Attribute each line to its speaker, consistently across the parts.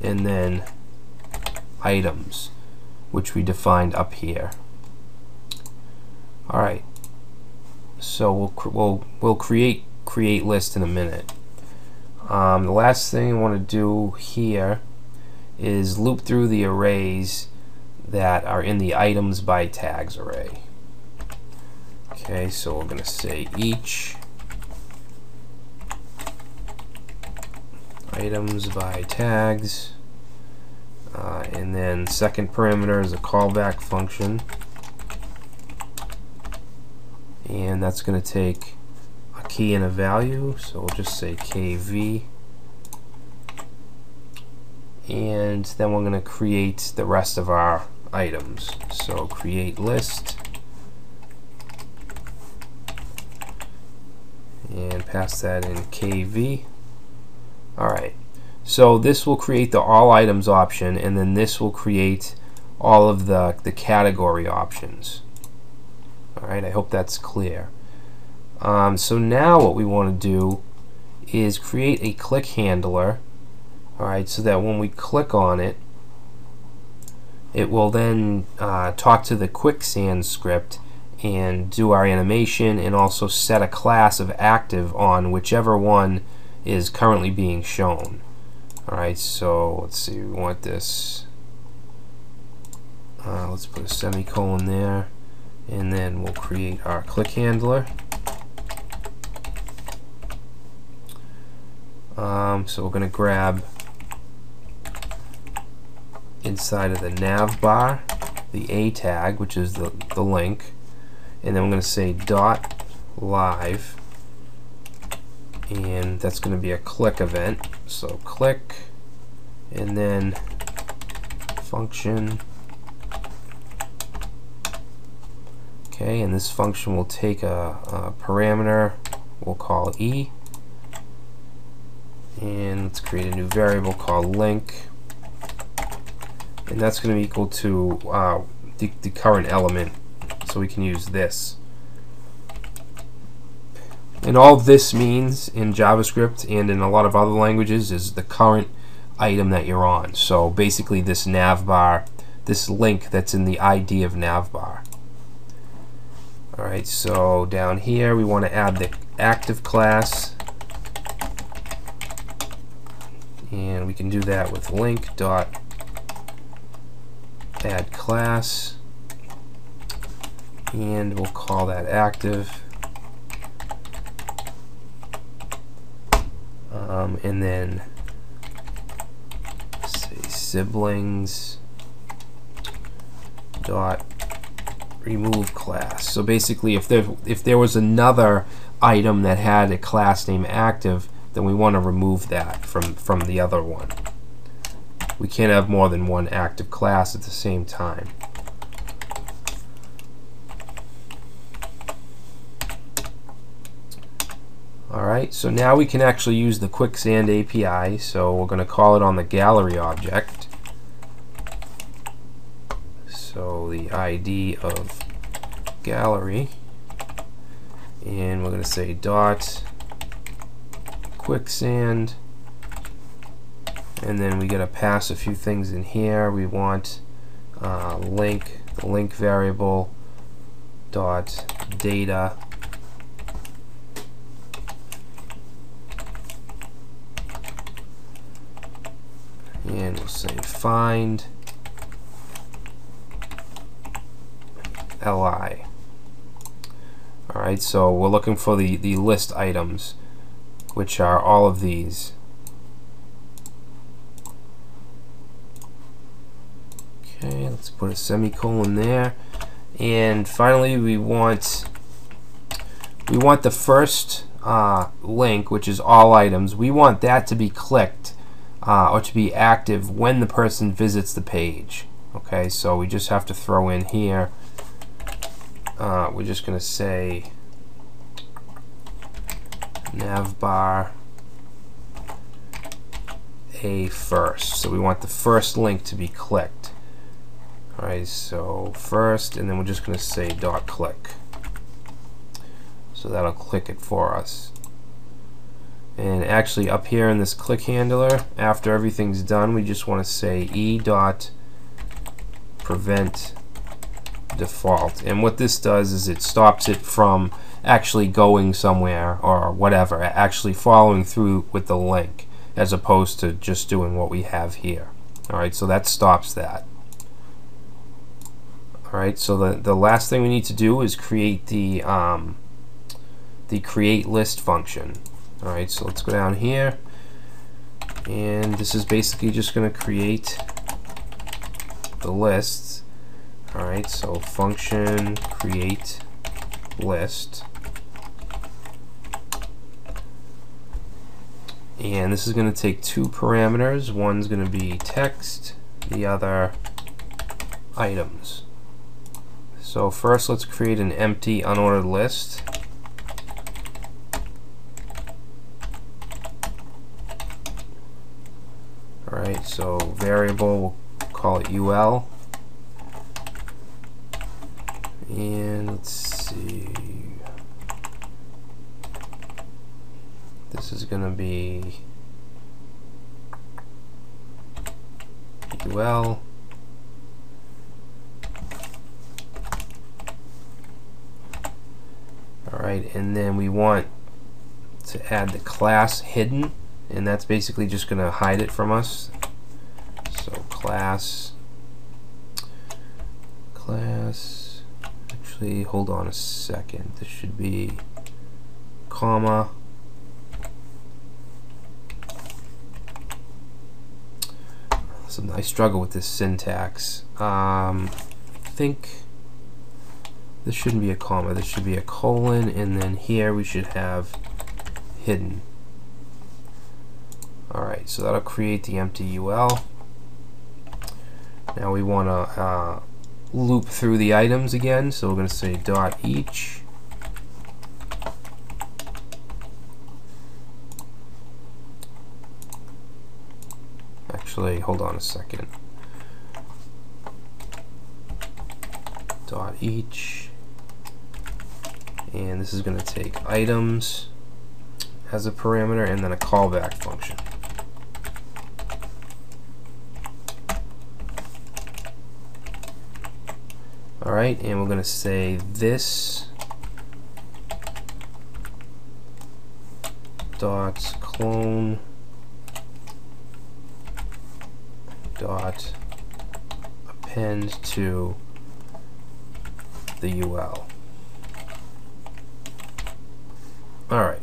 Speaker 1: and then items, which we defined up here. All right. So we'll create list in a minute. The last thing I want to do here is loop through the arrays that are in the items by tags array. Okay, so we're going to say each items by tags, and then second parameter is a callback function, and that's going to take a key and a value, so we'll just say kv, and then we're going to create the rest of our items. So create list and pass that in kv. Alright, so this will create the all items option, and then this will create all of the category options. Alright, I hope that's clear. So now what we want to do is create a click handler, alright, so that when we click on it, it will then talk to the Quicksand script and do our animation, and also set a class of active on whichever one is currently being shown. Alright, so let's see, we want this, let's put a semicolon there, and then we'll create our click handler. So we're going to grab inside of the nav bar the A tag, which is the link, and then we're going to say dot live, and that's going to be a click event. So click, and then function. Okay, and this function will take a parameter we'll call e, and let's create a new variable called link, and that's going to be equal to the current element, so we can use this. And all this means in JavaScript and in a lot of other languages is the current item that you're on. So basically this navbar, this link that's in the ID of navbar. Alright, so down here we want to add the active class, and we can do that with link dot add class, and we'll call that active. And then say siblings dot remove class. So basically, if there was another item that had a class name active, then we want to remove that from the other one. We can't have more than one active class at the same time. Alright, so now we can actually use the Quicksand API, so we're going to call it on the gallery object. So the ID of gallery, and we're going to say dot Quicksand, and then we got to pass a few things in here. We want link, the link variable dot data, and we'll say find li. Alright, so we're looking for the list items, which are all of these. Okay, let's put a semicolon there, and finally we want the first link, which is all items. We want that to be clicked or to be active when the person visits the page. Okay, so we just have to throw in here, we're just going to say navbar a first. So we want the first link to be clicked. Alright, so first, and then we're just going to say dot click. So that'll click it for us. And actually up here in this click handler, after everything's done, we just want to say e.prevent default. And what this does is it stops it from actually going somewhere or whatever, actually following through with the link, as opposed to just doing what we have here. Alright, so that stops that. Alright, so the last thing we need to do is create the create list function. Alright, so let's go down here, and this is basically just going to create the lists. Alright, so function create list, and this is going to take two parameters. One's going to be text, the other items. So first let's create an empty unordered list. Alright, so variable, we'll call it UL. And let's see, this is going to be UL. Alright, and then we want to add the class hidden, and that's basically just going to hide it from us. So class, actually hold on a second, this should be comma, so I struggle with this syntax. I think this shouldn't be a comma, this should be a colon, and then here we should have hidden. Alright, so that'll create the empty UL. Now we want to loop through the items again, so we're going to say dot each. Actually, hold on a second. Dot each, and this is going to take items as a parameter and then a callback function. Alright, and we're going to say this dot clone dot append to the UL. Alright,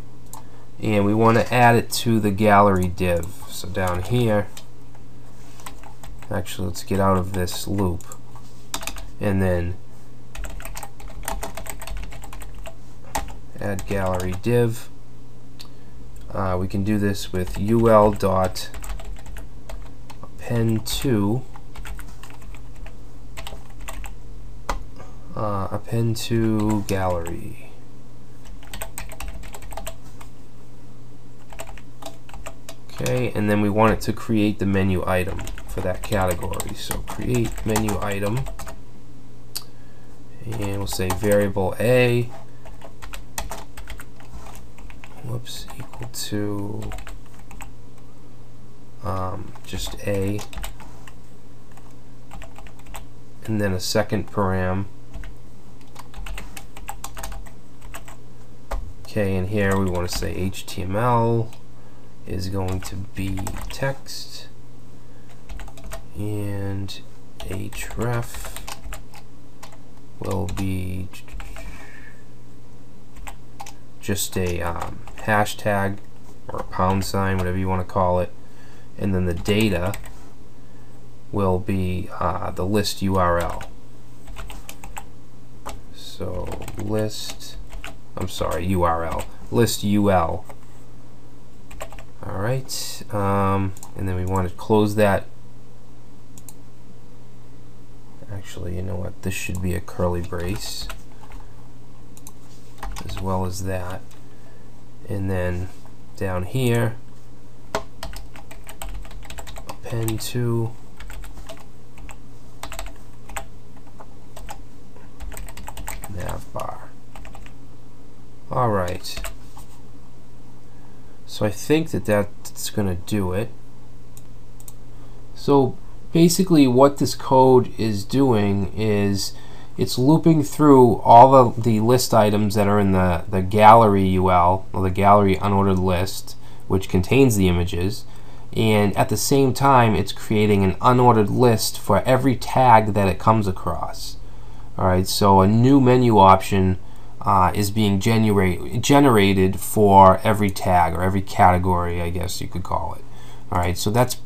Speaker 1: and we want to add it to the gallery div. So down here, actually let's get out of this loop, and then add gallery div. We can do this with ul dot append to gallery. Okay, and then we want it to create the menu item for that category. So create menu item, and we'll say variable a, whoops, equal to just a, and then a second param. Okay, and here we want to say HTML is going to be text, and href will be just a hashtag or a pound sign, whatever you want to call it, and then the data will be the list URL. So list, I'm sorry, URL, list UL. Alright, and then we want to close that. Actually, you know what, this should be a curly brace as well as that. And then down here, append to navbar. Alright. So So I think that that's going to do it. So basically what this code is doing is it's looping through all the list items that are in the gallery UL, or the gallery unordered list, which contains the images, and at the same time it's creating an unordered list for every tag that it comes across. Alright, so a new menu option is being generated for every tag, or every category, I guess you could call it. Alright, so that's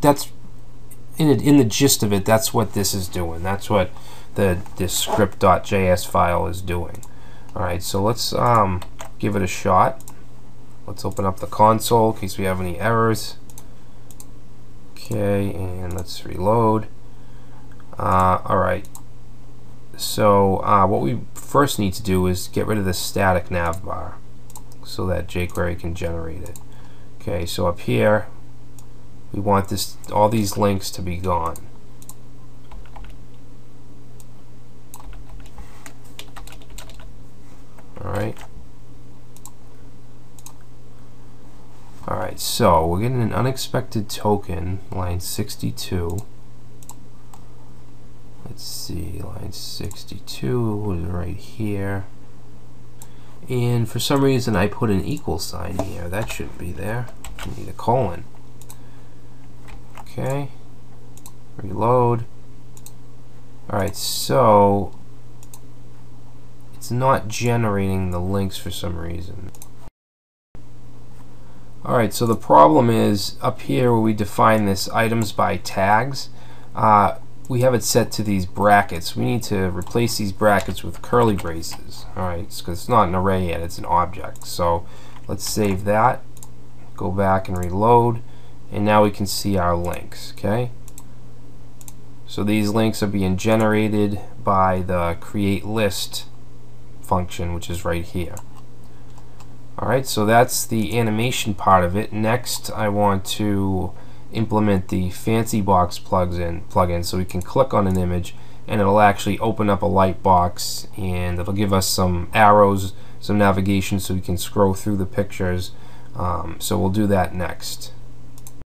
Speaker 1: in the gist of it, that's what this is doing. That's what this script.js file is doing. Alright, so let's give it a shot. Let's open up the console in case we have any errors. Okay, and let's reload. Alright, so what we first need to do is get rid of the static navbar so that jQuery can generate it. Okay, so up here we want all these links to be gone. Alright. Alright, so we're getting an unexpected token, line 62. Let's see, line 62 is right here. And for some reason I put an equal sign here. That shouldn't be there. We need a colon. Okay. Reload. Alright, so it's not generating the links for some reason. Alright, so the problem is up here where we define this items by tags, we have it set to these brackets. We need to replace these brackets with curly braces. Alright, because it's not an array yet, it's an object. So let's save that, go back and reload, and now we can see our links. Okay, so these links are being generated by the create list function, which is right here. Alright, so that's the animation part of it. Next, I want to implement the Fancy Box plugin so we can click on an image and it'll actually open up a light box and it'll give us some arrows, some navigation so we can scroll through the pictures. So we'll do that next.